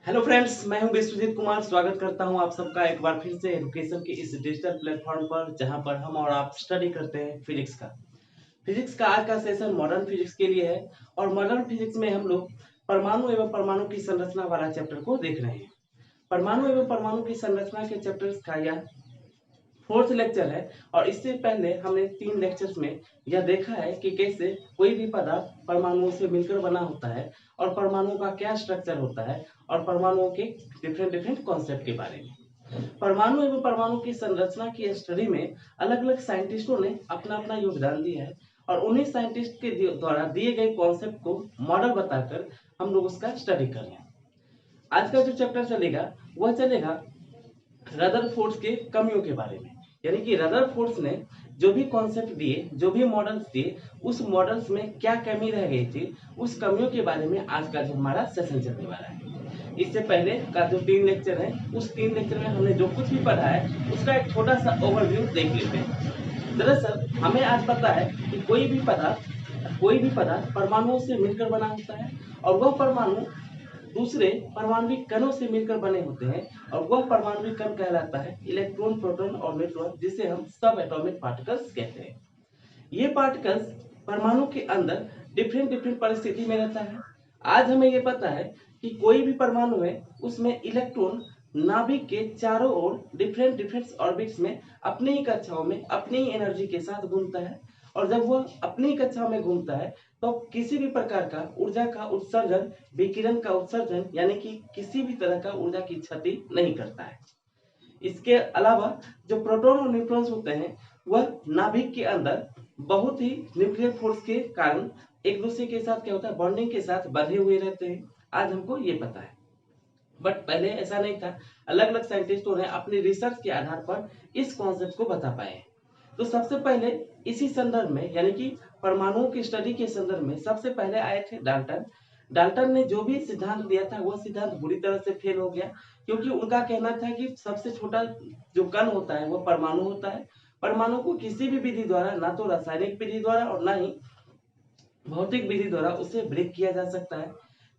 Hello friends, मैं हूं विश्वजीत कुमार। स्वागत करता हूं आप सबका एक बार फिर से एजुकेशन के इस डिजिटल प्लेटफॉर्म पर, जहां पर हम और आप स्टडी करते हैं फिजिक्स का। फिजिक्स का आज का सेशन मॉडर्न फिजिक्स के लिए है और मॉडर्न फिजिक्स में हम लोग परमाणु एवं परमाणु की संरचना वाला चैप्टर को देख रहे हैं। परमाणु एवं परमाणु की संरचना के चैप्टर्स का यह फोर्थ लेक्चर है और इससे पहले हमने 3 लेक्चर्स में यह देखा है कि कैसे कोई भी पदार्थ परमाणुओं से मिलकर बना होता है और परमाणुओं का क्या स्ट्रक्चर होता है और परमाणुओं के डिफरेंट कॉन्सेप्ट के बारे में। परमाणु एवं परमाणु की संरचना की स्टडी में अलग अलग साइंटिस्टों ने अपना अपना योगदान दिया है और उन्हीं साइंटिस्ट के द्वारा दिए गए कॉन्सेप्ट को मॉडल बताकर हम लोग उसका स्टडी कर रहे हैं। आज का जो चैप्टर चलेगा वह चलेगा रदरफोर्ड के कमियों के बारे में, यानी कि रदरफोर्ड ने जो भी कॉन्सेप्ट दिए, जो भी मॉडल्स दिए, उस मॉडल्स में क्या कमी रह गई थी, उस कमियों के बारे में आज का जो हमारा सेशन चलने वाला है। इससे पहले का जो 3 लेक्चर है, उस 3 लेक्चर में हमने जो कुछ भी पढ़ा है उसका एक छोटा सा ओवरव्यू देख लेते हैं। दरअसल हमें आज पता है कि कोई भी पदार्थ परमाणुओं से मिलकर बना होता है और वह परमाणु दूसरे परमाणविक कणों से मिलकर बने होते हैं और वह परमाणविक कण कहलाता है इलेक्ट्रॉन, प्रोटॉन और न्यूट्रॉन, जिसे हम सब एटॉमिक पार्टिकल्स कहते हैं। ये पार्टिकल्स परमाणु के अंदर डिफरेंट परिस्थिति में रहता है। आज हमें ये पता है कि कोई भी परमाणु है उसमें इलेक्ट्रॉन नाभिक के चारों ओर डिफरेंट ऑर्बिट्स में अपनी ही कक्षाओं में अपनी ही एनर्जी के साथ घूमता है और जब वह अपनी ही कक्षा में घूमता है तो किसी भी प्रकार का ऊर्जा का उत्सर्जन, विकिरण का उत्सर्जन यानी कि किसी भी तरह का ऊर्जा की क्षति नहीं करता है। इसके अलावा जो प्रोटॉन और न्यूट्रॉन्स होते हैं वह नाभिक के अंदर बहुत ही न्यूक्लियर फोर्स के कारण एक दूसरे के साथ क्या होता है, बॉन्डिंग के साथ बंधे हुए रहते हैं। आज हमको ये पता है, बट पहले ऐसा नहीं था। अलग अलग साइंटिस्टों ने अपनी रिसर्च के आधार पर इस कॉन्सेप्ट को बता पाए। तो सबसे पहले इसी संदर्भ में, यानी कि परमाणुओं की स्टडी के संदर्भ में सबसे पहले आए थे डाल्टन। डाल्टन ने जो भी सिद्धांत दिया था वह सिद्धांत बुरी तरह से फेल हो गया, क्योंकि उनका कहना था कि सबसे छोटा जो कण होता है वह परमाणु होता है। परमाणु को किसी भी विधि द्वारा, ना तो रासायनिक विधि द्वारा और ना ही भौतिक विधि द्वारा उसे ब्रेक किया जा सकता है।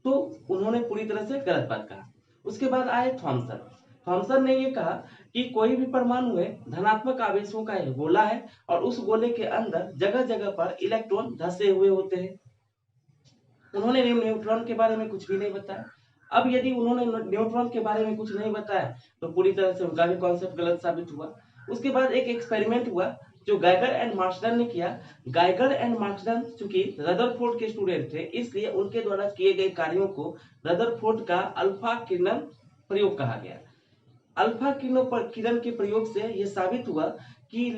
तो उन्होंने पूरी तरह से गलत बात कहा। उसके बाद आए थॉमसन। थॉमसन ने ये कहा कि कोई भी परमाणु है धनात्मक आवेशों का एक गोला है और उस गोले के अंदर जगह जगह पर इलेक्ट्रॉन धंसे हुए होते हैं। उन्होंने न्यूट्रॉन के बारे में कुछ भी नहीं बताया। अब यदि उन्होंने न्यूट्रॉन के बारे में कुछ नहीं बताया तो पूरी तरह से उनका भी कॉन्सेप्ट गलत साबित हुआ। उसके बाद एक एक्सपेरिमेंट हुआ जो गाइगर एंड मार्क्सडन ने किया। गाइगर एंड मार्क्सडन चूंकि रदरफोर्ड के स्टूडेंट थे, इसलिए उनके द्वारा किए गए कार्यों को रदरफोर्ड का अल्फा किरण प्रयोग कहा गया। अल्फा किरण के प्रयोग से यह साबित हुआ कि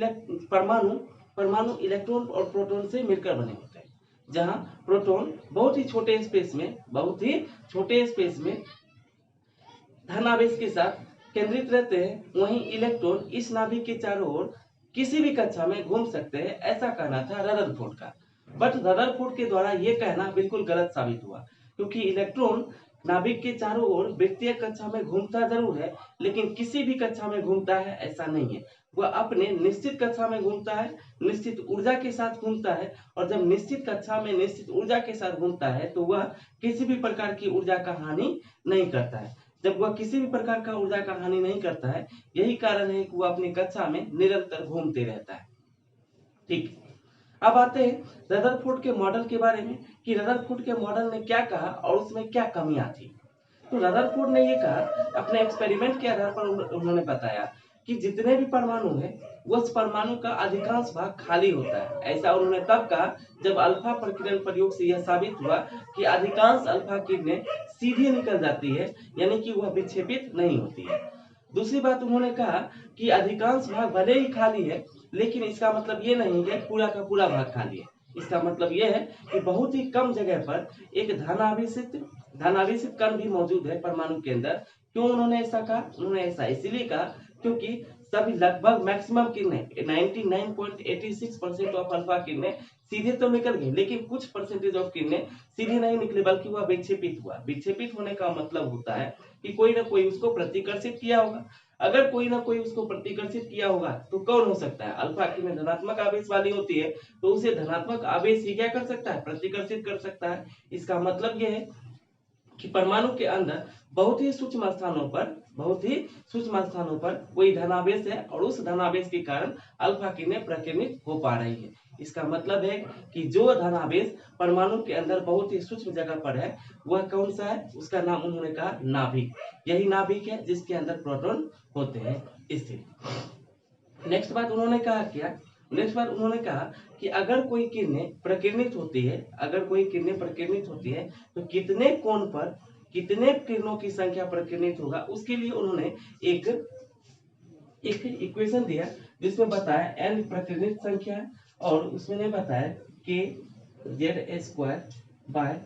परमाणु परमाणु इलेक्ट्रॉन और प्रोटॉन से मिलकर बने होते हैं। जहां प्रोटॉन बहुत ही छोटे स्पेस में धन आवेश के साथ केंद्रित रहते हैं, वहीं इलेक्ट्रॉन इस नाभिक के चारों ओर किसी भी कक्षा में घूम सकते हैं, ऐसा कहना था रदरफोर्ड का। बट रदरफोर्ड के द्वारा यह कहना बिल्कुल गलत साबित हुआ, क्योंकि इलेक्ट्रॉन नाभिक के चारों ओर वृत्तीय कक्षा में घूमता जरूर है, लेकिन किसी भी कक्षा में घूमता है ऐसा नहीं है। वह अपने निश्चित कक्षा में घूमता है, निश्चित ऊर्जा के साथ घूमता है, और जब निश्चित कक्षा में निश्चित ऊर्जा के साथ घूमता है तो वह किसी भी प्रकार की ऊर्जा का हानि नहीं करता है। जब वह किसी भी प्रकार का ऊर्जा का हानि नहीं करता है, यही कारण है कि वह अपनी कक्षा में निरंतर घूमते रहता है। ठीक, अब आते हैं रदरफोर्ड के मॉडल के बारे में कि रदरफोर्ड के मॉडल ने क्या कहा और उसमें क्या कमियां थी। तो रदरफोर्ड ने ये कहा, अपने एक्सपेरिमेंट के आधार पर उन्होंने बताया कि जितने भी परमाणु हैं उस परमाणु का अधिकांश भाग खाली होता है। ऐसा उन्होंने तब कहा जब अल्फा प्रकीर्णन प्रयोग से यह साबित हुआ कि अधिकांश अल्फा किरणें सीधे निकल जाती है, यानी कि वह विक्षेपित नहीं होती है। दूसरी बात उन्होंने कहा कि अधिकांश भाग भले ही खाली है, लेकिन इसका मतलब ये नहीं है पूरा का पूरा भाग खाली है। इसका मतलब यह है कि बहुत ही कम जगह पर एक धनावेशित कण भी मौजूद है परमाणु के अंदर। क्यों उन्होंने ऐसा कहा? उन्होंने ऐसा इसलिए कहा क्योंकि सभी लगभग मैक्सिमम किरणें 99.86% ऑफ अल्फा किरणें सीधे तो निकल गई, लेकिन कुछ परसेंटेज ऑफ किरणें सीधे नहीं निकले, बल्कि वह विक्षेपित हुआ। विक्षेपित होने का मतलब होता है कि कोई ना कोई उसको प्रतिकर्षित किया होगा। अगर कोई ना कोई उसको प्रतिकर्षित किया होगा तो कौन हो सकता है? अल्फा किरण धनात्मक आवेश वाली होती है, तो उसे धनात्मक आवेश ही क्या कर सकता है? प्रतिकर्षित कर सकता है। इसका मतलब यह है कि परमाणु के अंदर बहुत ही सूक्ष्म स्थानों पर कोई धनावेश है और उस धनावेश के कारण अल्फा किरणें प्रकीर्णित हो पा रही है। इसका मतलब है कि जो धनावेश परमाणु के अंदर बहुत ही सूक्ष्म जगह पर है वह कौन सा है, उसका नाम उन्होंने कहा नाभिक। यही नाभिक है जिसके अंदर प्रोटॉन होते हैं स्थिर। नेक्स्ट बात उन्होंने कहा कि अगर कोई किरणें प्रकीर्णित होती है तो कितने कोण पर कितने किरणों की संख्या प्रकीर्णित होगा, उसके लिए उन्होंने एक इक्वेशन दिया जिसमें बताया n प्रकीर्णित संख्या है और उसमें बताया कि z² बाय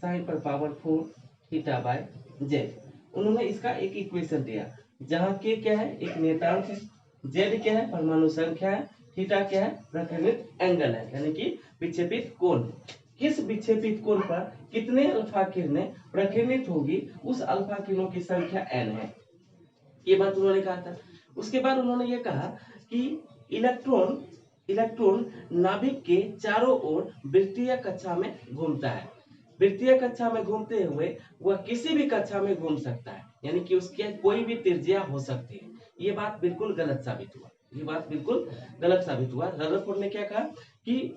sin पर पावर 4 थीटा बाय z। उन्होंने इसका एक इक्वेशन दिया जहाँ के क्या है, एक नियतांक है, z क्या है, परमाणु संख्या है, थीटा क्या है, प्रकीर्णित एंगल है, यानी कि विक्षेपित कोण। किस विक्षेपित कोण पर कितने अल्फा किरणें प्रकीर्णित होगी, उस अल्फा किरणों की संख्या n है। ये बात उन्होंने कहा था। उसके बाद उन्होंने ये कहा कि इलेक्ट्रॉन नाभिक के चारों ओर वृत्तीय कक्षा में घूमता है। वृत्तीय कक्षा में घूमते हुए वह किसी भी कक्षा में घूम सकता है, यानी कि उसकी कोई भी त्रिज्या हो सकती है। ये बात बिल्कुल गलत साबित हुआ। रदरफोर्ड ने क्या कहा कि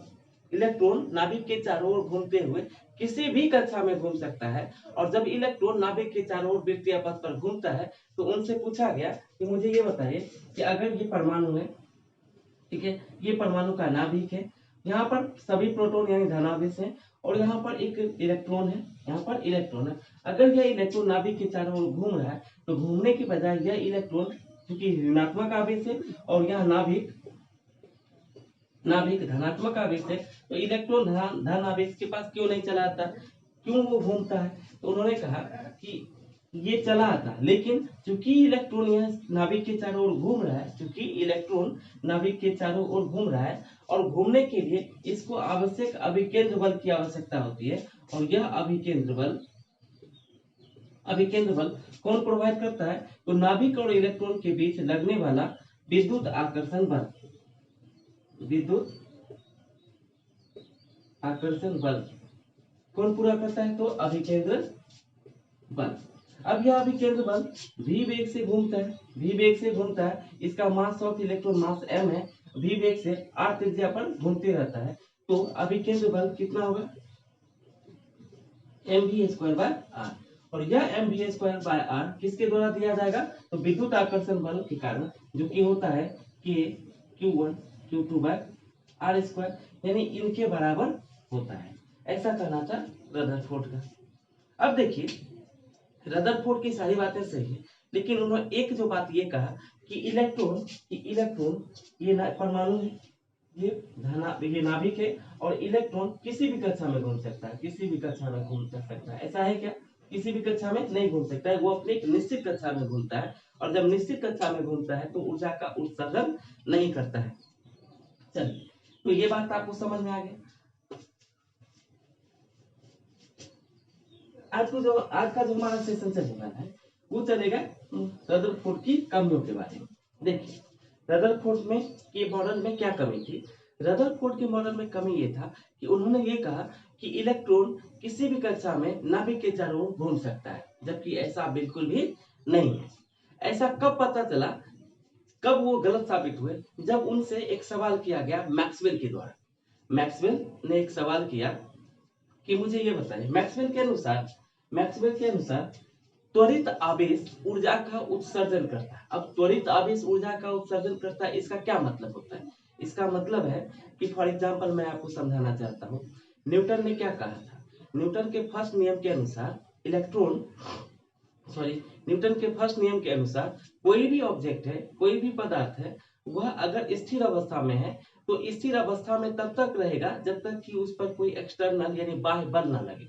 इलेक्ट्रॉन नाभिक के चारों ओर घूमते हुए किसी भी कक्षा में घूम सकता है। और जब इलेक्ट्रॉन नाभिक के चारों ओर वृत्तीय पथ पर घूमता है तो उनसे पूछा गया कि मुझे ये बताइए कि अगर ये परमाणु है, ठीक है, ये परमाणु का नाभिक है, यहाँ पर सभी प्रोटॉन यानी धनावेश हैं और यहाँ पर एक इलेक्ट्रॉन है, अगर यह इलेक्ट्रॉन नाभिक के चारों ओर घूम रहा है तो घूमने की बजाय यह इलेक्ट्रॉन क्योंकि ऋणात्मक आवेश है और यह नाभिक धनात्मक आवेश है, तो इलेक्ट्रॉन धन आवेश के पास क्यों नहीं चला आता, क्यों वो घूमता है। तो उन्होंने कहा कि ये चला आता, लेकिन चूंकि इलेक्ट्रॉन यह नाभिक के चारों ओर घूम रहा है, और घूमने के लिए इसको आवश्यक अभिकेंद्र बल की आवश्यकता होती है। और यह अभिकेंद्र बल कौन प्रोवाइड करता है, तो नाभिक और इलेक्ट्रॉन के बीच लगने वाला विद्युत आकर्षण बल कौन पूरा करता है, तो अभिकेंद्र बल। अब यह अभिकेंद्र बल v वेग से घूमता है, इसका mass of electron mass m है, v वेग से r त्रिज्या पर घूमते रहता है, तो अभिकेंद्र बल कितना होगा, mv²/r। और यह mv²/r किसके द्वारा दिया जाएगा, तो विद्युत आकर्षण बल के कारण, जो कि होता है k q1 q2/r², यानी इनके बराबर होता है। ऐसा कहना था रदरफोर्ड का। अब देखिए रदरफोर्ड की सारी बातें सही है, लेकिन उन्होंने एक जो बात ये कहा कि इलेक्ट्रॉन ये परमाणु है, ये नाभिक है और इलेक्ट्रॉन किसी भी कक्षा में घूम सकता है। ऐसा है क्या, किसी भी कक्षा में नहीं घूम सकता है, वो अपनी एक निश्चित कक्षा में घूमता है, और जब निश्चित कक्षा में घूमता है तो ऊर्जा का उत्सर्जन नहीं करता है। चलिए, तो ये बात आपको समझ में आ गया। आज का जो हमारा सेशन चलेगा है वो चलेगा रदरफोर्ड की कमियों के बारे में। देखिए रदरफोर्ड में के मॉडल में क्या कमी थी। रदरफोर्ड के मॉडल में कमी ये था कि उन्होंने ये कहा कि इलेक्ट्रॉन किसी भी कक्षा में नाभिक के चारों ओर घूम सकता है, जबकि ऐसा बिल्कुल भी नहीं है। ऐसा कब पता चला, कब वो गलत साबित हुए, जब उनसे एक सवाल किया गया मैक्सवेल के द्वारा। मैक्सवेल ने एक सवाल किया कि मुझे ये बताइए, मैक्सवेल के अनुसार त्वरित आवेश ऊर्जा का उत्सर्जन करता है। अब त्वरित आवेश ऊर्जा का उत्सर्जन करता है, इसका क्या मतलब होता है। इसका मतलब है कि फॉर एग्जांपल मैं आपको समझाना चाहता हूँ। न्यूटन ने क्या कहा था, न्यूटन के फर्स्ट नियम के अनुसार कोई भी ऑब्जेक्ट है, कोई भी पदार्थ है, वह अगर स्थिर अवस्था में है तो स्थिर अवस्था में तब तक रहेगा जब तक कि उस पर कोई एक्सटर्नल यानी बाह्य बल ना लगे।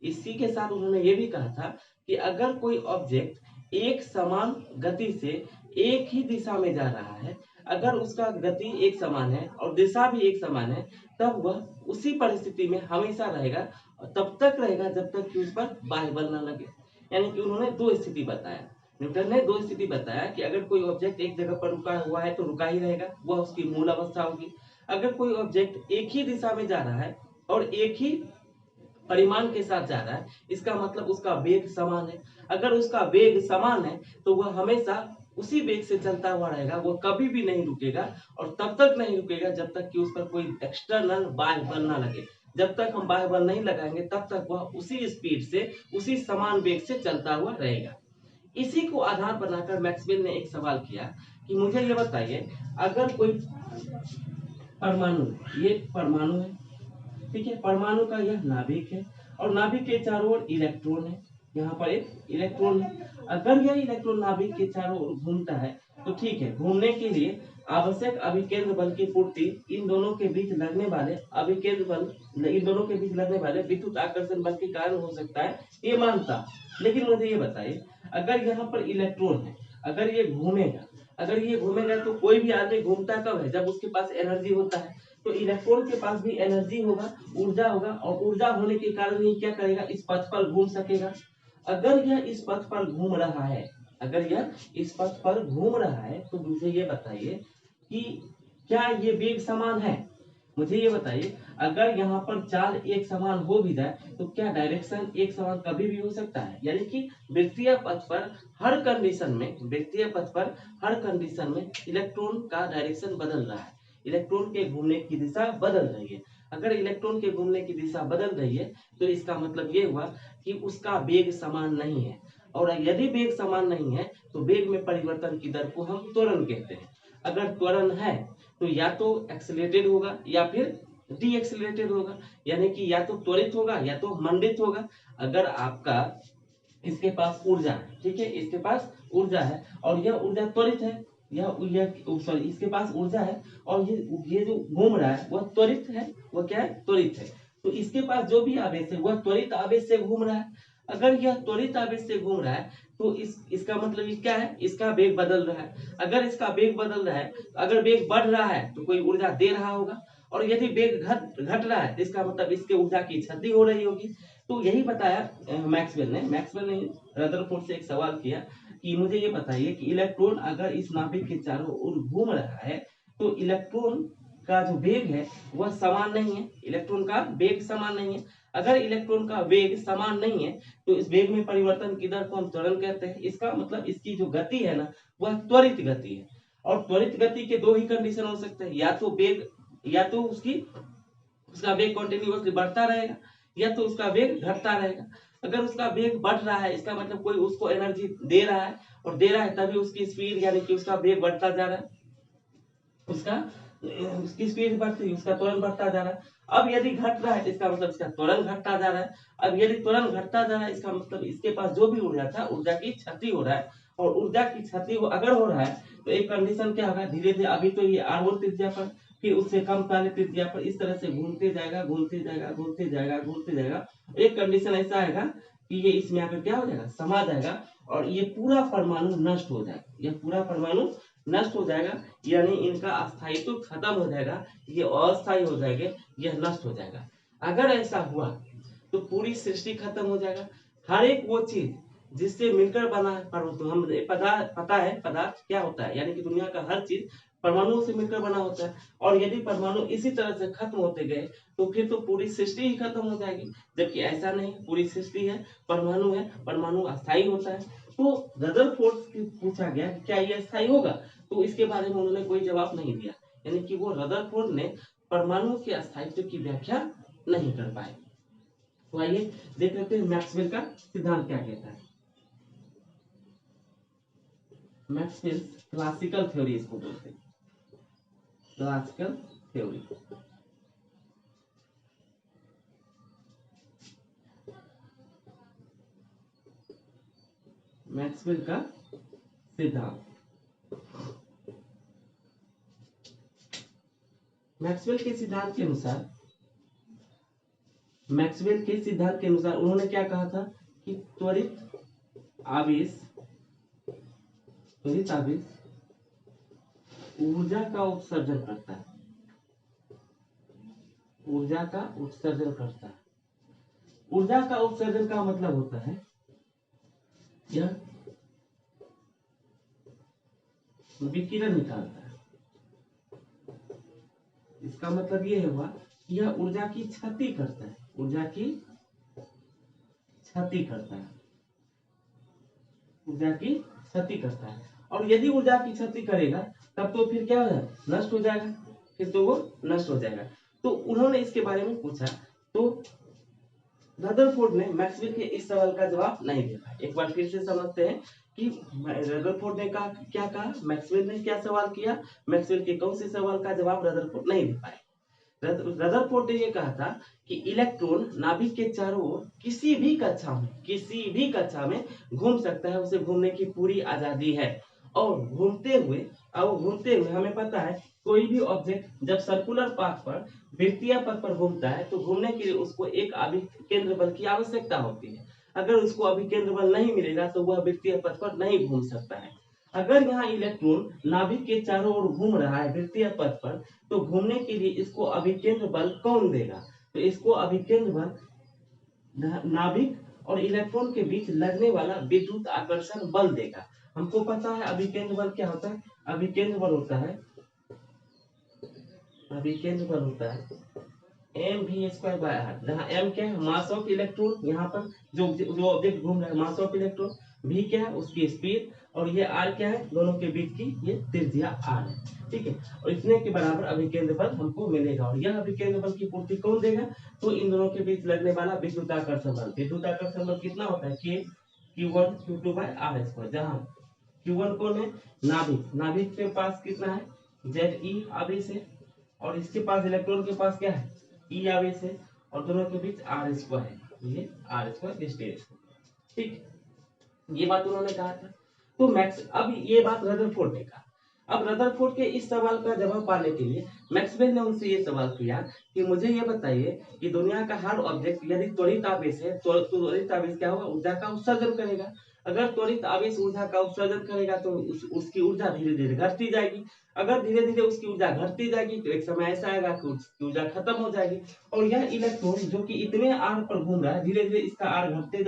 इसी के साथ उन्होंने ये भी कहा था कि अगर कोई ऑब्जेक्ट एक समान गति से एक ही दिशा में जा रहा है, अगर उसका गति एक समान है और दिशा भी एक समान है, तब वह उसी परिस्थिति में हमेशा रहेगा, और तब तक रहेगा जब तक कि उस पर बाह्य बल ना लगे। यानी कि उन्होंने दो स्थिति बताया, न्यूटन ने दो स्थिति बताया कि अगर कोई ऑब्जेक्ट एक जगह पर रुका हुआ है तो रुका ही रहेगा, वह उसकी मूल अवस्था होगी। अगर कोई ऑब्जेक्ट एक ही दिशा में जा रहा है और एक ही परिमाण के साथ जा रहा है, इसका मतलब उसका वेग समान है। अगर उसका वेग समान है तो वह हमेशा उसी वेग से चलता हुआ रहेगा, वो कभी भी नहीं रुकेगा और तब तक नहीं रुकेगा जब तक कि उस पर कोई एक्सटर्नल बाह्य बल ना लगे। जब तक हम बाह्य बल नहीं लगाएंगे तब तक वह उसी स्पीड से उसी समान वेग से चलता हुआ रहेगा। इसी को आधार बनाकर मैक्सवेल ने एक सवाल किया कि मुझे ये बताइए, अगर कोई परमाणु, ये परमाणु है, ठीक है, परमाणु का यह नाभिक है और नाभिक के चारों ओर इलेक्ट्रॉन है, यहाँ पर एक इलेक्ट्रॉन है। अगर यह इलेक्ट्रॉन नाभिक के चारों ओर घूमता है तो ठीक है, घूमने के लिए आवश्यक अभिकेंद्र बल की पूर्ति इन दोनों के बीच लगने वाले अभिकेंद्र बल, इन दोनों के बीच लगने वाले विद्युत आकर्षण बल के कारण हो सकता है, ये मानता। लेकिन मुझे ये बताइए, अगर यहाँ पर इलेक्ट्रॉन है, अगर ये घूमेगा, अगर ये घूमेगा तो कोई भी आदमी घूमता कब है, जब उसके पास एनर्जी होता है। तो इलेक्ट्रॉन के पास भी एनर्जी होगा, ऊर्जा होगा, और ऊर्जा होने के कारण ये क्या करेगा, इस पथ पर घूम सकेगा। अगर यह इस पथ पर घूम रहा है, अगर यह इस पथ पर घूम रहा है तो मुझे ये बताइए कि क्या ये वेग समान है। मुझे ये बताइए, अगर यहाँ पर चाल एक समान हो भी जाए तो क्या डायरेक्शन एक समान कभी भी हो सकता है? यानी कि वृत्तीय पथ पर हर कंडीशन में, वृत्तीय पथ पर हर कंडीशन में इलेक्ट्रॉन का डायरेक्शन बदल रहा है, इलेक्ट्रॉन के घूमने की दिशा बदल रही है। अगर इलेक्ट्रॉन के घूमने की दिशा बदल रही है तो इसका मतलब ये हुआ कि उसका वेग समान नहीं है, और यदि वेग समान नहीं है तो वेग में परिवर्तन की दर को हम त्वरण कहते हैं। अगर त्वरण है तो या तो एक्सेलरेटेड होगा या फिर डी एक्सेलरेटेड होगा, यानी कि या तो त्वरित होगा या तो मंडित होगा। अगर आपका इसके पास ऊर्जा है, ठीक है, इसके पास ऊर्जा है और यह ऊर्जा त्वरित है, यह सॉरी, इसके पास ऊर्जा है और ये जो घूम रहा है वह त्वरित है, वह क्या है, त्वरित है। तो इसके पास जो भी आवेश है वह त्वरित आवेश से घूम रहा है। अगर यह त्वरित आवेश से घूम रहा है तो इसका मतलब ये क्या है, इसका वेग बदल रहा है। अगर इसका वेग बदल रहा है, अगर वेग बढ़ रहा है तो कोई ऊर्जा दे रहा होगा, और यदि वेग घट रहा है तो इसका मतलब इसके ऊर्जा की क्षति हो रही होगी। तो यही बताया मैक्सवेल ने रदरफोर्ड से एक सवाल किया कि मुझे ये बताइए कि इलेक्ट्रॉन अगर इस नाभिक के चारों ओर घूम रहा है तो इलेक्ट्रॉन का जो वेग है वह समान नहीं है, इलेक्ट्रॉन का वेग समान नहीं है। अगर इलेक्ट्रॉन का वेग समान नहीं है तो इस वेग में परिवर्तन की दर को हम त्वरण कहते हैं। इसका मतलब इसकी जो गति है ना वह त्वरित गति है, और त्वरित गति के दो ही कंडीशन हो सकते हैं, या तो वेग, या तो उसका वेग कंटिन्यूअसली बढ़ता रहेगा या तो उसका वेग घटता रहेगा। अगर उसका वेग बढ़ रहा है इसका मतलब कोई उसको एनर्जी दे रहा है, और दे रहा है तभी उसकी स्पीड यानी कि उसका वेग बढ़ता जा रहा है, उसका उसकी स्पीड बढ़ती है, उसका त्वरण बढ़ता जा रहा है। अब यदि घट रहा है तो इसका मतलब इसका त्वरण घटता जा रहा है। अब यदि त्वरण घटता जा रहा है इसका मतलब इसके पास जो भी ऊर्जा था ऊर्जा की क्षति हो रहा है, और ऊर्जा की क्षति अगर हो रहा है तो एक कंडीशन क्या होगा, धीरे धीरे अभी तो ये r1 त्रिज्या पर, फिर उससे कम वाले त्रिज्या पर इस तरह से घूमते जाएगा, घूमते जाएगा, घूमते जाएगा, घूमते जाएगा। एक कंडीशन ऐसा आएगा कि ये इसमें आकर क्या हो जाएगा, समा जाएगा, और ये पूरा परमाणु नष्ट हो जाएगा, यह पूरा परमाणु नष्ट हो जाएगा, यानी इनका अस्थायित्व खत्म हो जाएगा, ये अस्थायी हो जाएंगे, यह नष्ट हो जाएगा। अगर ऐसा हुआ तो पूरी सृष्टि खत्म हो जाएगा। हर एक वो चीज जिससे मिलकर बना है परमाणु, तो हम पता है पदार्थ क्या होता है, यानी कि दुनिया का हर चीज परमाणुओं से मिलकर बना होता है, और यदि परमाणु इसी तरह से खत्म होते गए तो फिर तो पूरी सृष्टि ही खत्म हो जाएगी। जबकि ऐसा नहीं, पूरी सृष्टि है, परमाणु अस्थायी होता है। तो रदरफोर्ड से पूछा गया कि क्या ये अस्थायी होगा, तो इसके बारे में उन्होंने कोई जवाब नहीं दिया, यानी कि वो रदरफोर्ड ने परमाणु के अस्थायित्व की व्याख्या नहीं कर पाए। तो आइए देख लेते हैं मैक्सवेल का सिद्धांत क्या कहता है। मैक्सवेल क्लासिकल थ्योरी इसको बोलते हैं, क्लासिकल थ्योरी। मैक्सवेल का सिद्धांत, मैक्सवेल के सिद्धांत के अनुसार, मैक्सवेल के सिद्धांत के अनुसार उन्होंने क्या कहा था कि त्वरित आवेश ऊर्जा का उत्सर्जन करता है, ऊर्जा का उत्सर्जन करता है। ऊर्जा का उत्सर्जन का मतलब होता है यह विकिरण निकालता है। इसका मतलब यह हुआ कि यह ऊर्जा की क्षति करता है, ऊर्जा की क्षति करता है, ऊर्जा की क्षति करता है। और यदि ऊर्जा की क्षति करेगा तब तो फिर क्या हो जाएगा, नष्ट हो जाएगा, फिर तो वो नष्ट हो जाएगा। तो उन्होंने इसके बारे में पूछा, तो रदरफोर्ड ने मैक्सवेल के इस सवाल का जवाब नहीं दे पाए। एक बार फिर से समझते हैं कि रदरफोर्ड ने क्या कहा, मैक्सवेल ने क्या सवाल किया, मैक्सवेल के कौन से सवाल का जवाब रदरफोर्ड नहीं दे पाए। रदरफोर्ड ने ये कहा था कि इलेक्ट्रॉन नाभिक के चारों ओर किसी भी कक्षा में घूम सकता है, उसे घूमने की पूरी आजादी है। और घूमते हुए हमें पता है कोई भी ऑब्जेक्ट जब सर्कुलर पाथ पर वृत्तीय पथ पर घूमता है तो घूमने के लिए उसको एक अभिकेंद्र बल की आवश्यकता होती है। अगर उसको अभिकेंद्र बल नहीं मिलेगा तो वह वृत्तीय पथ पर नहीं घूम सकता है। अगर यहाँ इलेक्ट्रॉन नाभिक के चारों ओर घूम रहा है वृत्तीय पथ पर, तो घूमने के लिए इसको अभिकेंद्र बल कौन देगा, तो इसको अभिकेंद्र बल नाभिक और इलेक्ट्रॉन के बीच लगने वाला विद्युत आकर्षण बल देगा। हमको पता है अभिकेंद्र बल क्या होता है, अभिकेंद्र बल होता है mv²r, जहाँ m क्या है, मास ऑफ इलेक्ट्रॉन, यहाँ पर जो ऑब्जेक्ट घूम रहा है मास ऑफ इलेक्ट्रॉन, v क्या है उसकी स्पीड, और ये r क्या है, दोनों के बीच की ये त्रिज्या r है, ठीक है। और इतने के बराबर अभिकेंद्र बल हमको मिलेगा। और यह अभिकेंद्र बल की पूर्ति कौन देगा, तो इन दोनों के बीच लगने वाला विद्युताकर्षण बल। विद्युताकर्षण बल कितना होता है, k q1 q2/r², जहाँ q1 कौन है, नाभिक के पास कितना है, Ze आवेश है, और इसके पास इलेक्ट्रॉन के पास क्या है, E आवेश है, और दोनों के बीच r² है, ये r² डिस्टेंस है, ठीक। ये बात उन्होंने कहा था। तो अब ये बात रदरफोर्ड ने कहा। अब रदरफोर्ड के इस सवाल का जवाब पाने के लिए मैक्सवेल ने उनसे ये सवाल किया कि मुझे ये बताइए कि दुनिया का हर ऑब्जेक्ट यदि त्वरित आवेश है तो त्वरित आवेश क्या होगा, ऊर्जा का उत्सर्जन करेगा। अगर त्वरित आवेश ऊर्जा का उत्सर्जन करेगा तो उसकी ऊर्जा धीरे धीरे घटती जाएगी। अगर धीरे धीरे उसकी ऊर्जा घटती जाएगी तो एक समय ऐसा आएगा कि उसकी ऊर्जा खत्म हो जाएगी। और यह इलेक्ट्रॉन जो कि इतने आर पर घूम रहा है, धीरे धीरे इसका आर घटते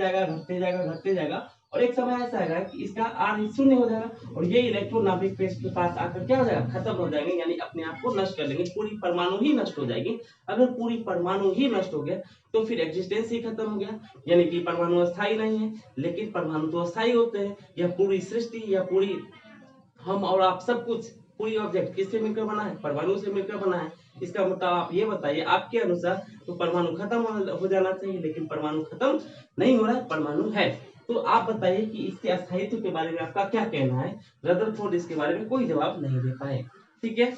जाएगा, और एक समय ऐसा आएगा कि इसका आर शून्य हो जाएगा, और ये इलेक्ट्रॉन नाभिक के पास आकर क्या हो जाएगा, खत्म हो जाएंगे, यानी अपने आप को नष्ट कर लेंगे, पूरी परमाणु ही नष्ट हो जाएगी। अगर पूरी परमाणु ही नष्ट हो गया तो फिर एग्जिस्टेंस ही खत्म हो गया, यानी कि परमाणु अस्थायी नहीं है। लेकिन परमाणु तो अस्थायी होते हैं। यह पूरी सृष्टि या पूरी हम और आप सब कुछ, पूरी ऑब्जेक्ट किससे मिलकर बना है, परमाणु से मिलकर बना है। इसका मतलब आप ये बताइए, आपके अनुसार तो परमाणु खत्म हो जाना चाहिए, लेकिन परमाणु खत्म नहीं हो रहा है, परमाणु है। तो आप बताइए कि इसके अस्थायित्व के बारे में आपका क्या कहना है। रदरफोर्ड इसके बारे में कोई जवाब नहीं दे पाए, ठीक है।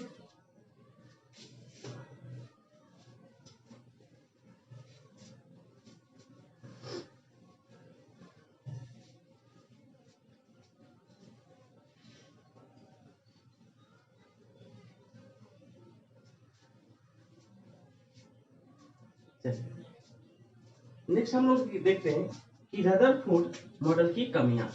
नेक्स्ट हम लोग देखते हैं कि रदरफोर्ड मॉडल की कमियां।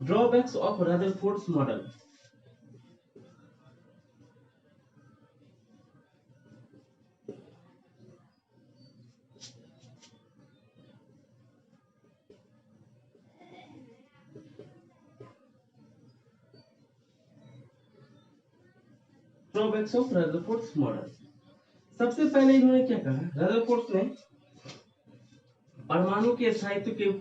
Drawbacks of Rutherford's model. Drawbacks of Rutherford's model. सबसे पहले इन्होंने क्या कहा, रदरफोर्ड ने परमाणु के स्थायित्व के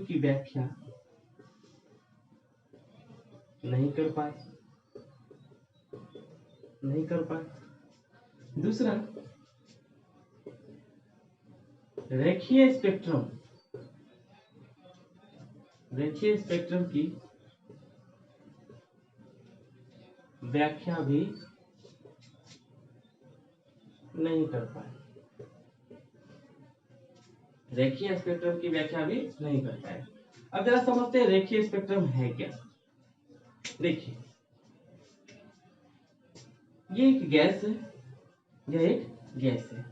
की व्याख्या नहीं कर पाए। दूसरा, रेखीय स्पेक्ट्रम की व्याख्या भी नहीं कर पाए। अब जरा समझते हैं रेखीय स्पेक्ट्रम है क्या। देखिए, ये एक गैस है,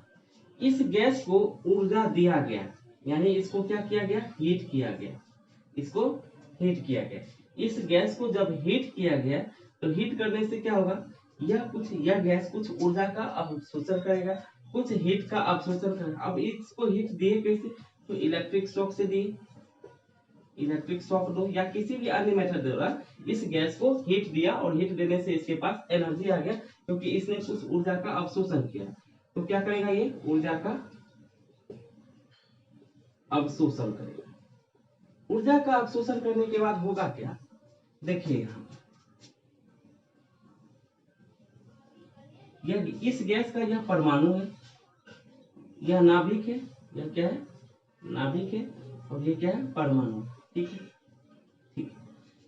इस गैस को ऊर्जा दिया गया, यानी इसको क्या किया गया, हीट किया गया। इस गैस को जब हीट किया गया तो हीट करने से क्या होगा, यह गैस कुछ ऊर्जा का अवशोषण करेगा, कुछ हीट का अवशोषण कर। अब इसको हीट दिए कैसे, तो इलेक्ट्रिक शॉक से दिए, इलेक्ट्रिक शॉक दो या किसी भी अन्य मेथड द्वारा इस गैस को हीट दिया और हीट देने से इसके पास एनर्जी आ गया क्योंकि इसने उस ऊर्जा का अवशोषण किया। तो क्या करेगा, ये ऊर्जा का अवशोषण करेगा। ऊर्जा का अवशोषण करने के बाद होगा क्या, देखिए यहाँ यह इस गैस का यह परमाणु है, यह नाभिक है, यह क्या है नाभिक है और ये क्या है परमाणु। ठीक है, ठीक है।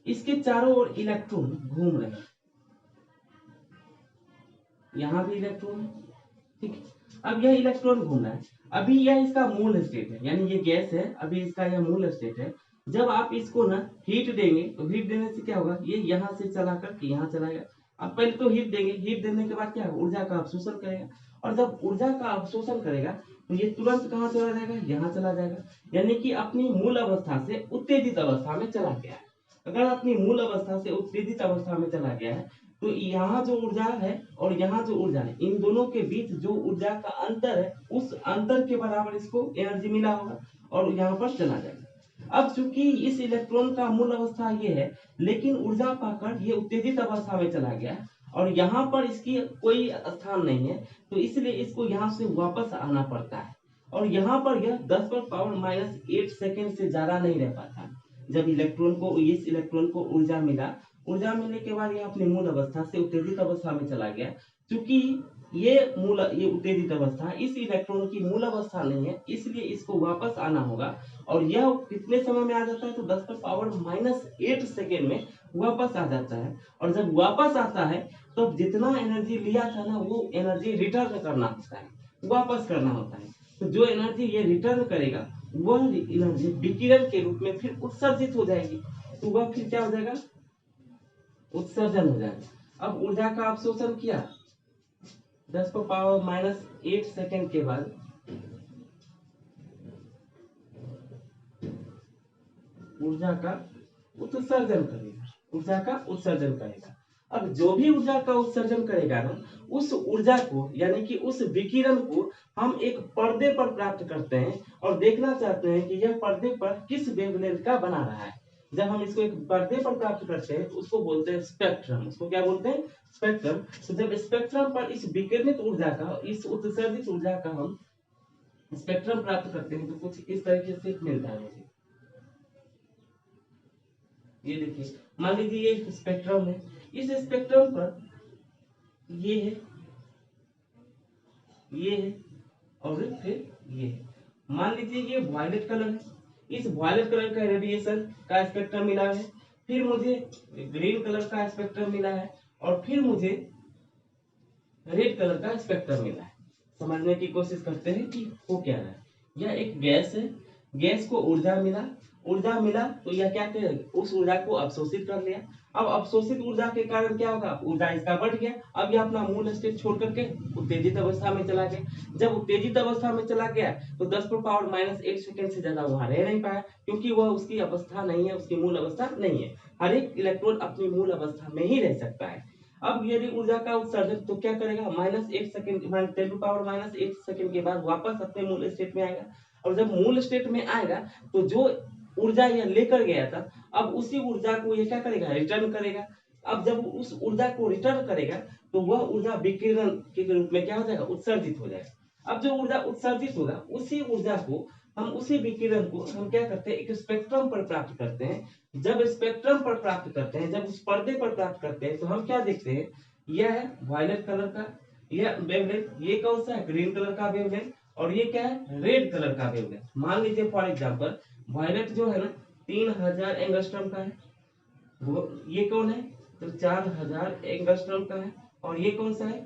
इसके चारों ओर इलेक्ट्रॉन घूम रहे हैं, यहाँ भी इलेक्ट्रॉन है। ठीक है, अब यह इलेक्ट्रॉन घूम रहा है। अभी यह इसका मूल स्टेट है, यानी ये गैस है, अभी इसका यह मूल स्टेट है। जब आप इसको ना हीट देंगे तो हीट देने से क्या होगा, ये यहाँ से चला कर यहाँ चलाएगा। अब पहले तो हीट देंगे, हीट देने के बाद क्या होगा, ऊर्जा का अवशोषण करेगा और जब ऊर्जा का अवशोषण करेगा तो ये तुरंत कहाँ चला जाएगा, यहाँ चला जाएगा, यानी कि अपनी मूल अवस्था से उत्तेजित अवस्था में चला गया है। अगर अपनी मूल अवस्था से उत्तेजित अवस्था में चला गया है तो यहाँ जो ऊर्जा है और यहाँ जो ऊर्जा है, इन दोनों के बीच जो ऊर्जा का अंतर है, उस अंतर के बराबर इसको एनर्जी मिला होगा और यहाँ पर चला जाएगा। अब चूंकि इस इलेक्ट्रॉन का मूल अवस्था ये है, लेकिन ऊर्जा पाकर ये उत्तेजित अवस्था में चला गया है और यहाँ पर इसकी कोई स्थान नहीं है, तो इसलिए इसको यहाँ से वापस आना पड़ता है और यहाँ पर यह 10⁻⁻8 सेकेंड से ज्यादा नहीं रह पाता। जब इलेक्ट्रॉन को, इस इलेक्ट्रॉन को ऊर्जा मिला, ऊर्जा मिलने के बाद यह अपनी मूल अवस्था से उत्तेजित अवस्था में चला गया। क्योंकि ये उत्तेजित अवस्था इस इलेक्ट्रॉन की मूल अवस्था नहीं है, इसलिए इसको वापस आना होगा और यह कितने समय में आ जाता है, तो 10⁻⁸ सेकेंड में वापस आ जाता है। और जब वापस आता है तो जितना एनर्जी लिया था ना, वो एनर्जी रिटर्न करना होता है, वापस करना होता है। तो जो एनर्जी ये रिटर्न करेगा वह एनर्जी विकिरण के रूप में फिर उत्सर्जित हो जाएगी, तो वह फिर क्या हो जाएगा, उत्सर्जन हो जाएगा। अब ऊर्जा का अवशोषण किया 10⁻⁸ सेकेंड के बाद ऊर्जा का उत्सर्जन करेगा, ऊर्जा का उत्सर्जन करेगा। अब जो भी ऊर्जा का उत्सर्जन करेगा ना, उस ऊर्जा को यानी कि उस विकिरण को हम एक पर्दे पर प्राप्त करते हैं और देखना चाहते हैं कि यह पर्दे पर किस वेवलेंथ का बना रहा है। जब हम इसको एक पर्दे पर प्राप्त करते हैं तो उसको बोलते हैं स्पेक्ट्रम। उसको क्या बोलते हैं, स्पेक्ट्रम। तो जब स्पेक्ट्रम पर इस विकिरणित ऊर्जा का, इस उत्सर्जित ऊर्जा का हम स्पेक्ट्रम प्राप्त करते हैं तो कुछ इस तरीके से मिलता है मुझे। ये देखिए, मान लीजिए ये स्पेक्ट्रम है, इस स्पेक्ट्रम पर ये है, ये है और फिर ये है। मान लीजिए ये वायलेट कलर है, इस वायलेट कलर का रेडिएशन का स्पेक्ट्रम मिला है, फिर मुझे ग्रीन कलर का स्पेक्ट्रम मिला है और फिर मुझे रेड कलर का स्पेक्ट्रम मिला है। समझने की कोशिश करते हैं कि वो क्या है। यह एक गैस है, गैस को ऊर्जा मिला, ऊर्जा मिला तो यह क्या करेगा, उस ऊर्जा को अवशोषित कर लिया। अब अवशोषित ऊर्जा के कारण क्या होगा, ऊर्जा इसका बढ़ गया। अब यह अपना मूल स्टेट छोड़ करके उत्तेजित अवस्था में चला गया। जब उत्तेजित अवस्था में चला गया तो 10⁻⁸ सेकेंड से ज्यादा वहां रह नहीं पाया, क्योंकि वह उसकी अवस्था नहीं है, उसकी मूल अवस्था नहीं है। हर एक इलेक्ट्रॉन अपनी मूल अवस्था में ही रह सकता है। अब यदि ऊर्जा का उत्सर्जन तो क्या करेगा, -1 सेकेंड 10⁻⁸ सेकेंड के बाद वापस अपने मूल स्टेट में आएगा। और जब मूल स्टेट में आएगा तो जो ऊर्जा यह लेकर गया था, अब उसी ऊर्जा को ये क्या करेगा, रिटर्न करेगा। अब जब उस ऊर्जा को रिटर्न करेगा तो वह ऊर्जा विकिरण के रूप में क्या हो जाएगा, उत्सर्जित हो जाएगा। अब जो ऊर्जा उत्सर्जित होगा उसी ऊर्जा को हम, उसी विकिरण को हम क्या करते हैं, एक स्पेक्ट्रम पर प्राप्त करते हैं। जब स्पेक्ट्रम पर प्राप्त करते हैं, जब उस पर्दे पर प्राप्त करते हैं तो हम क्या देखते हैं, यह है वायलेट कलर का यह वेवलेंथ, ये कौन सा है, ग्रीन कलर का वेवलेंथ, और ये क्या है, रेड कलर का वेवलेंथ। मान लीजिए फॉर एग्जांपल वायलेट जो है ना 3000 एंगस्ट्रॉम का है, वो ये कौन है, तो 4000 एंगस्ट्रॉम का है, और ये कौन सा है,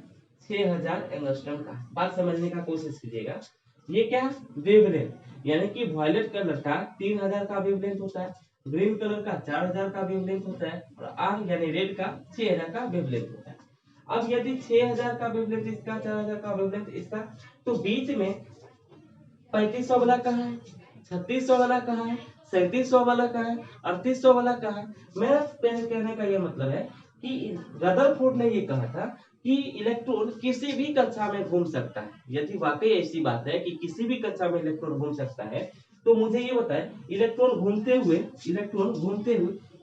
6000 एंगस्ट्रॉम का। बात समझने का कोशिश कीजिएगा। ये क्या है, वेवलेंथ, यानी कि वायलेट कलर का 3000 का वेवलेंथ होता है, ग्रीन कलर का 4000 का वेवलेंथ होता है, और आर यानी रेड का 6000 का वेवलेंथ होता है। अब यदि 6000 का वेवलेंथ इसका, 4000 का वेवलेंथ इसका, तो बीच में 3500 वाला कहाँ है, 3600 वाला कहाँ है, 3700 वाला कहाँ है, 3800 वाला कहाँ है। मेरा कहने का यह मतलब है कि रदरफोर्ड ने ये कहा था कि इलेक्ट्रॉन किसी भी कक्षा में घूम सकता है। यदि वाकई ऐसी बात है कि किसी भी कक्षा में इलेक्ट्रॉन घूम सकता है, तो मुझे ये बताए इलेक्ट्रॉन घूमते हुए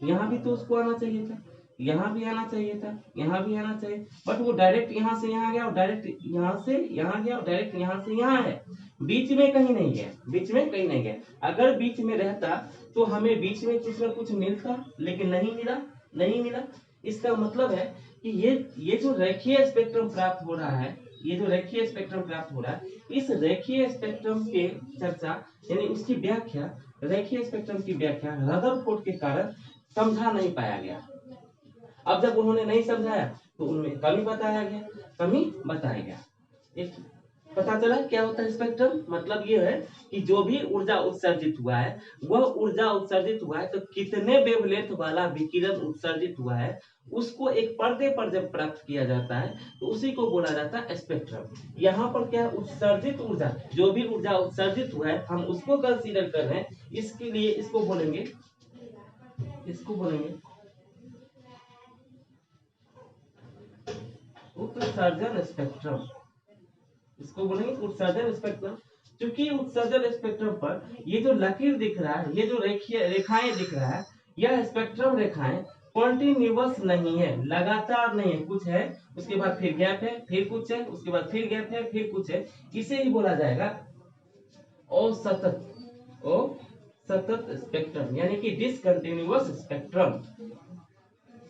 यहाँ भी तो उसको आना चाहिए था, यहाँ भी आना चाहिए था, यहाँ भी आना चाहिए, बट वो डायरेक्ट यहाँ से यहाँ गया और डायरेक्ट यहाँ से यहाँ गया और डायरेक्ट यहाँ से यहाँ है, बीच में कहीं नहीं गया, बीच में कहीं नहीं गया। अगर बीच में रहता तो हमें बीच में कुछ ना कुछ मिलता, लेकिन नहीं मिला। इसका मतलब है कि ये जो रेखीय स्पेक्ट्रम प्राप्त हो रहा है, ये जो रेखीय स्पेक्ट्रम प्राप्त हो रहा है, इस रेखीय स्पेक्ट्रम के चर्चा यानी उसकी व्याख्या, रेखीय स्पेक्ट्रम की व्याख्या रदरफोर्ड के कारण समझा नहीं पाया गया। अब जब उन्होंने नहीं समझाया तो उनमें कमी बताया गया। एक पता चला क्या होता है स्पेक्ट्रम, मतलब ये है कि जो भी ऊर्जा उत्सर्जित हुआ है, वह ऊर्जा उत्सर्जित हुआ है तो कितने वेवलेंथ वाला विकिरण उत्सर्जित हुआ है, उसको एक पर्दे पर जब प्राप्त किया जाता है तो उसी को बोला जाता है स्पेक्ट्रम। यहाँ पर क्या उत्सर्जित ऊर्जा, जो भी ऊर्जा उत्सर्जित हुआ है हम उसको कंसीडर कर रहे हैं, इसके लिए इसको बोलेंगे उत्सर्जन स्पेक्ट्रम, इसको बोलेंगे उत्सर्जन स्पेक्ट्रम। क्योंकि उत्सर्जन स्पेक्ट्रम पर ये जो लकीर दिख रहा है, ये जो रेखाएं दिख रहा है, यह स्पेक्ट्रम रेखाएं कॉन्टिन्यूअस नहीं है, लगातार नहीं है, कुछ है उसके बाद फिर गैप है, फिर कुछ है उसके बाद फिर गैप है, फिर कुछ है। इसे ही बोला जाएगा असतत स्पेक्ट्रम, यानी कि डिसकंटिन्यूअस स्पेक्ट्रम।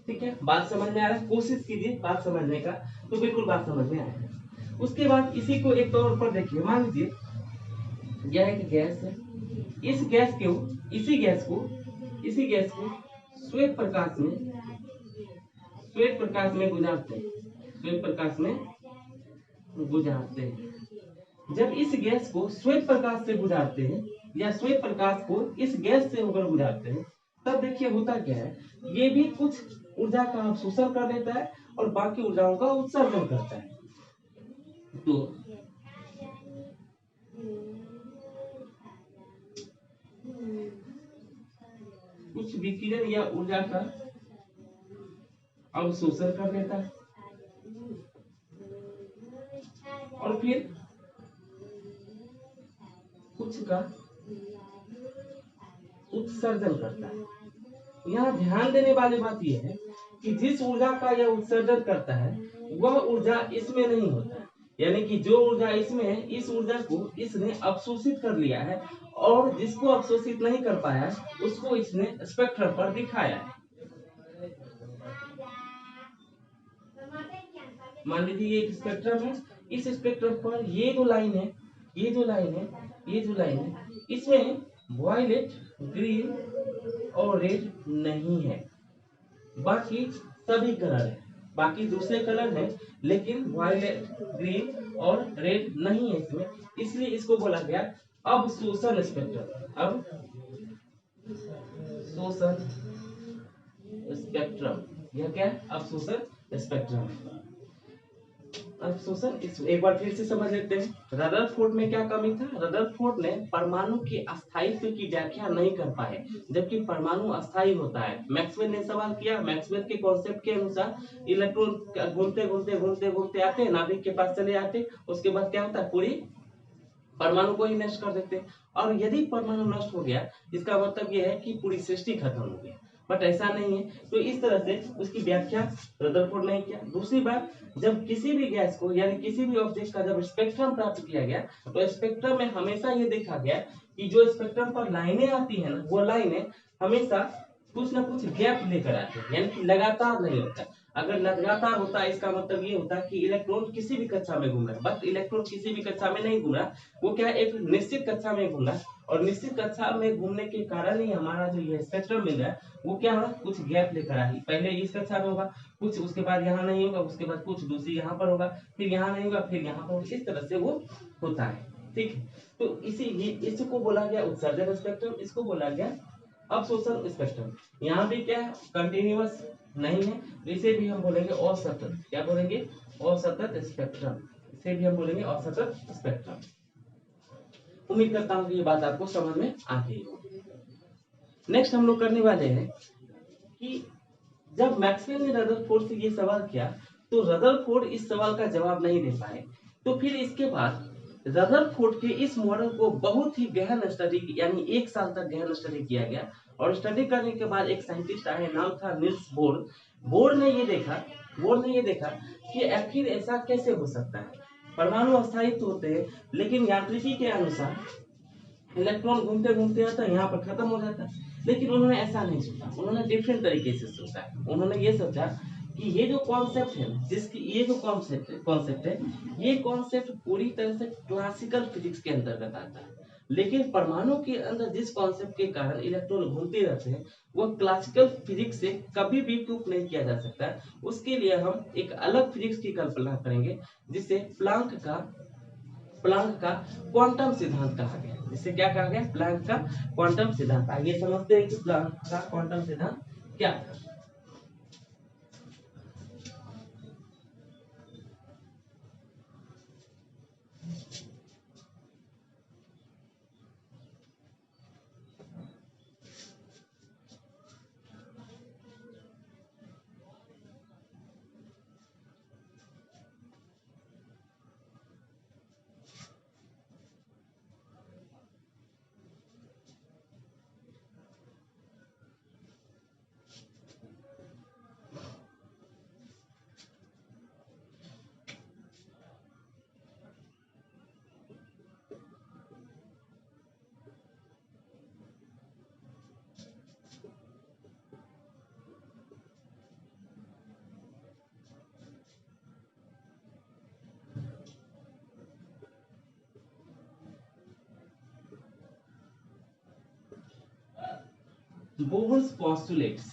ठीक है, बात समझ में आ रहा है? कोशिश कीजिए बात समझने का, तो बिल्कुल बात समझ में आएगा। उसके बाद इसी को एक तौर पर देखिए, मान लीजिए यह एक गैस है, इसी गैस को श्वेत प्रकाश में गुजारते हैं। जब इस गैस को श्वेत प्रकाश से गुजारते हैं या श्वेत प्रकाश को इस गैस से होकर गुजारते हैं, तब देखिए होता क्या है, ये भी कुछ ऊर्जा का अवशोषण कर लेता है और बाकी ऊर्जाओं का उत्सर्जन करता है। तो कुछ विकिरण या ऊर्जा का अवशोषण कर लेता है और फिर कुछ का उत्सर्जन करता है। यहाँ ध्यान देने वाली बात यह है कि जिस ऊर्जा का यह उत्सर्जन करता है वह ऊर्जा इसमें नहीं होता है, यानी कि जो ऊर्जा इसमें है, इस ऊर्जा को इसने अवशोषित कर लिया है और जिसको अवशोषित नहीं कर पाया उसको इसने स्पेक्ट्रम पर दिखाया है। मान लीजिए ये एक स्पेक्ट्रम है, इस स्पेक्ट्रम पर ये जो लाइन है, इसमें वायलेट, ग्रीन और रेड नहीं है, बाकी सभी कलर है, बाकी दूसरे कलर है, लेकिन वायलेट, ग्रीन और रेड नहीं है इसमें, इसलिए इसको बोला गया अवशोषण स्पेक्ट्रम। यह क्या है? अवशोषण स्पेक्ट्रम। अवशोषण एक बार फिर से समझ लेते हैं। रदरफोर्ड में क्या कमी था? रदरफोर्ड ने परमाणु के अस्थायित्व की व्याख्या नहीं कर पाए, जबकि परमाणु अस्थायी होता है। मैक्सवेल ने सवाल किया, मैक्सवेल के कॉन्सेप्ट के अनुसार इलेक्ट्रॉन घूमते आते, नाभिक के पास चले आते, उसके बाद क्या होता है, पूरी परमाणु को ही नष्ट कर देते। और यदि परमाणु नष्ट हो गया, इसका मतलब यह है कि पूरी सृष्टि खत्म हो गई, बट ऐसा नहीं है। तो इस तरह से उसकी व्याख्या रदरफोर्ड नहीं किया। दूसरी बात, जब किसी भी गैस को यानी किसी भी ऑब्जेक्ट का जब स्पेक्ट्रम प्राप्त किया गया, तो स्पेक्ट्रम में हमेशा ये देखा गया कि जो स्पेक्ट्रम पर लाइनें आती है ना, वो लाइनें हमेशा कुछ ना कुछ गैप लेकर आते हैं, यानी कि लगातार नहीं होता। अगर लगातार होता इसका मतलब ये होता कि इलेक्ट्रॉन किसी भी कक्षा में घूम रहा है, बट इलेक्ट्रॉन किसी भी कक्षा में नहीं घूम रहा, वो क्या एक निश्चित कक्षा में घूम रहा है, और निश्चित कक्षा में घूमने के कारण ही हमारा जो ये स्पेक्ट्रम मिल रहा है वो क्या है, कुछ गैप लेकर आई। पहले इस कक्षा में होगा कुछ, उसके बाद यहाँ नहीं होगा, उसके बाद कुछ दूसरी यहाँ पर होगा, फिर यहाँ नहीं होगा, फिर यहाँ पर, इस तरह से वो होता है। ठीक है, तो इसको बोला गया उत्सर्जन स्पेक्ट्रम, इसको बोला गया अवशोषण स्पेक्ट्रम। यहाँ भी क्या है, कंटिन्यूअस नहीं है, तो इसे भी हम बोलेंगे असतत। क्या बोलेंगे? असतत स्पेक्ट्रम। इसे भी हम बोलेंगे असतत स्पेक्ट्रम। उम्मीद करता हूँ कि ये बात आपको समझ में आ गई हो। नेक्स्ट हम लोग करने वाले हैं कि जब मैक्सवेल ने रदरफोर्ड से ये सवाल किया, तो रदरफोर्ड इस सवाल का जवाब नहीं दे पाए। तो फिर इसके बाद रदरफोर्ड के इस मॉडल को बहुत ही गहन स्टडी यानी 1 साल तक गहन स्टडी किया गया और स्टडी करने के बाद एक साइंटिस्ट आए, नाम था निल्स बोर। बोर ने ये देखा कि आखिर ऐसा कैसे हो सकता है। परमाणु अस्थायी तो होते हैं, लेकिन यांत्रिकी के अनुसार इलेक्ट्रॉन घूमते घूमते आता है, यहाँ पर खत्म हो जाता है। लेकिन उन्होंने ऐसा नहीं सोचा, उन्होंने डिफरेंट तरीके से सोचा। उन्होंने ये सोचा कि ये जो कॉन्सेप्ट है, ये जो कॉन्सेप्ट है, ये कॉन्सेप्ट पूरी तरह से क्लासिकल फिजिक्स के अंतर्गत आता है। लेकिन परमाणु के अंदर जिस कॉन्सेप्ट के कारण इलेक्ट्रॉन घूमते रहते हैं, वह क्लासिकल फिजिक्स से कभी भी प्रूफ नहीं किया जा सकता है। उसके लिए हम एक अलग फिजिक्स की कल्पना करेंगे, जिसे प्लांक का क्वांटम सिद्धांत कहा गया। जिसे क्या कहा गया? प्लांक का क्वांटम सिद्धांत। आइए समझते हैं कि प्लांक का क्वांटम सिद्धांत क्या था। Bohr's postulates.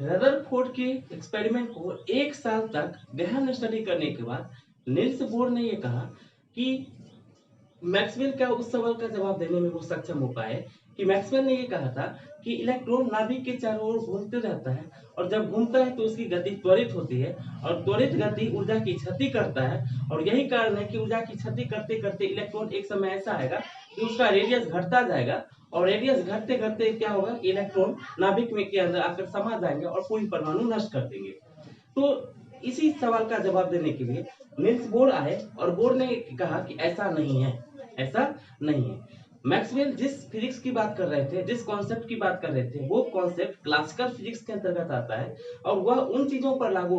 रदरफोर्ड के एक्सपेरिमेंट को 1 साल तक गहन स्टडी करने के बाद निल्स बोर ने यह कहा कि मैक्सवेल का उस सवाल का जवाब देने में वो सक्षम हो पाए कि मैक्सवेल ने ये कहा था कि इलेक्ट्रॉन नाभिक के चारों ओर घूमते रहता है और जब घूमता है तो उसकी गति त्वरित होती है और त्वरित गति ऊर्जा की क्षति करता है और यही कारण है कि ऊर्जा की क्षति करते करते इलेक्ट्रॉन एक समय ऐसा आएगा कि उसका रेडियस घटता जाएगा और रेडियस घटते घटते क्या होगा, इलेक्ट्रॉन नाभिक में के अंदर आकर समा जाएंगे और पूरी परमाणु नष्ट कर देंगे। तो इसी सवाल का जवाब देने के लिए निल्स बोर आए और बोर ने कहा कि ऐसा नहीं है। मैक्सवेल जिस फिजिक्स की बात कर रहे थे, जिस कॉन्सेप्ट की बात कर रहे थे, वो कॉन्सेप्ट क्लासिकल फिजिक्स के अंतर्गत आता है और वह उन चीजों पर लागू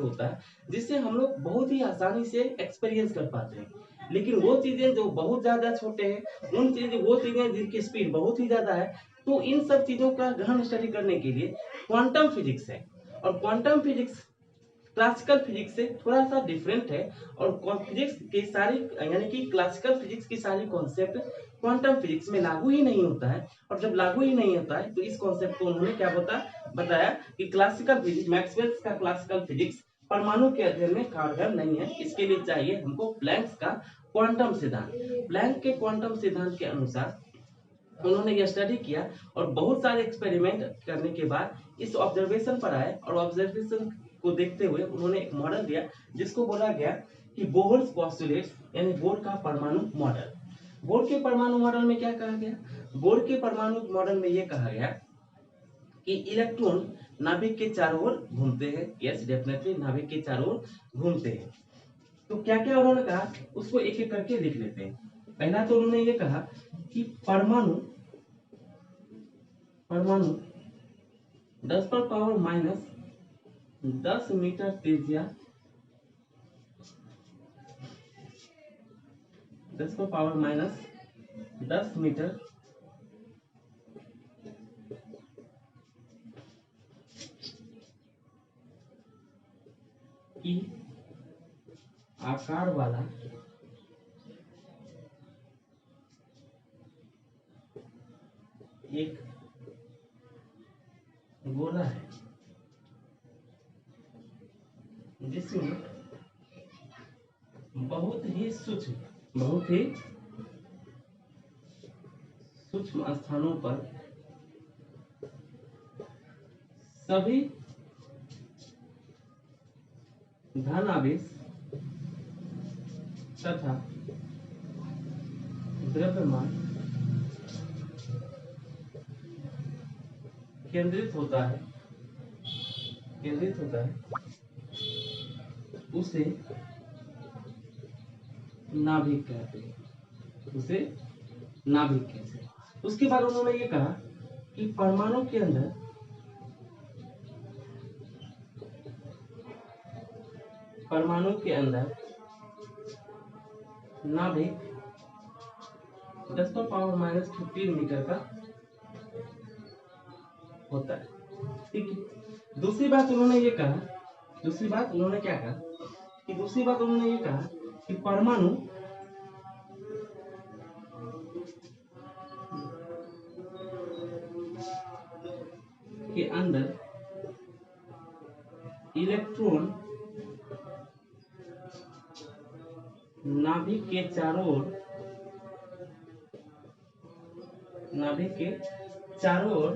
होता है जिससे हम लोग बहुत ही आसानी से एक्सपीरियंस कर पाते हैं। लेकिन वो चीजें जो बहुत ज्यादा छोटे हैं, वो चीजें जिनकी स्पीड बहुत ही ज्यादा है, तो इन सब चीजों का गहन स्टडी करने के लिए क्वांटम फिजिक्स है। और क्वांटम फिजिक्स क्लासिकल फिजिक्स से थोड़ा सा डिफरेंट है और फिजिक्स की सारी यानी कि क्लासिकल फिजिक्स की सारी कॉन्सेप्ट क्वांटम फिजिक्स में लागू ही नहीं होता है। और जब लागू ही नहीं होता है तो इस कॉन्सेप्ट को उन्होंने क्या बताया कि क्लासिकल फिजिक्स, मैक्सवेल का क्लासिकल फिजिक्स परमाणु के अध्ययन में कारगर नहीं है। इसके लिए चाहिए हमको प्लैंक का क्वांटम सिद्धांत। प्लैंक के क्वांटम सिद्धांत के अनुसार उन्होंने यह स्टडी किया और बहुत सारे एक्सपेरिमेंट करने के बाद इस ऑब्जर्वेशन पर आए और ऑब्जर्वेशन को देखते हुए उन्होंने एक मॉडल दिया जिसको बोला गया कि बोहर्स पोस्टुलेट्स यानी बोर का परमाणु मॉडल। बोर के परमाणु मॉडल में क्या कहा गया? बोर के परमाणु मॉडल में यह कहा गया कि इलेक्ट्रॉन नाभिक के चारों ओर घूमते हैं। यस, डेफिनेटली नाभिक के चारों ओर घूमते हैं। तो क्या क्या उन्होंने कहा उसको एक एक करके लिख लेते हैं। पहला तो उन्होंने ये कहा कि परमाणु 10⁻⁻10 मीटर त्रिज्या 10⁻⁻10 मीटर की आकार वाला एक गोला है जिसमें बहुत ही सूक्ष्म स्थानों पर सभी धनावेश तथा द्रव्यमान केंद्रित होता है केंद्रित होता है उसे नाभिक कहते हैं, उसे नाभिक कहते हैं। उसके बाद उन्होंने ये कहा कि परमाणु के अंदर नाभिक 10⁻⁻15 मीटर का होता है। ठीक है। दूसरी बात उन्होंने क्या कहा कि परमाणु के अंदर इलेक्ट्रॉन नाभिक के चारों ओर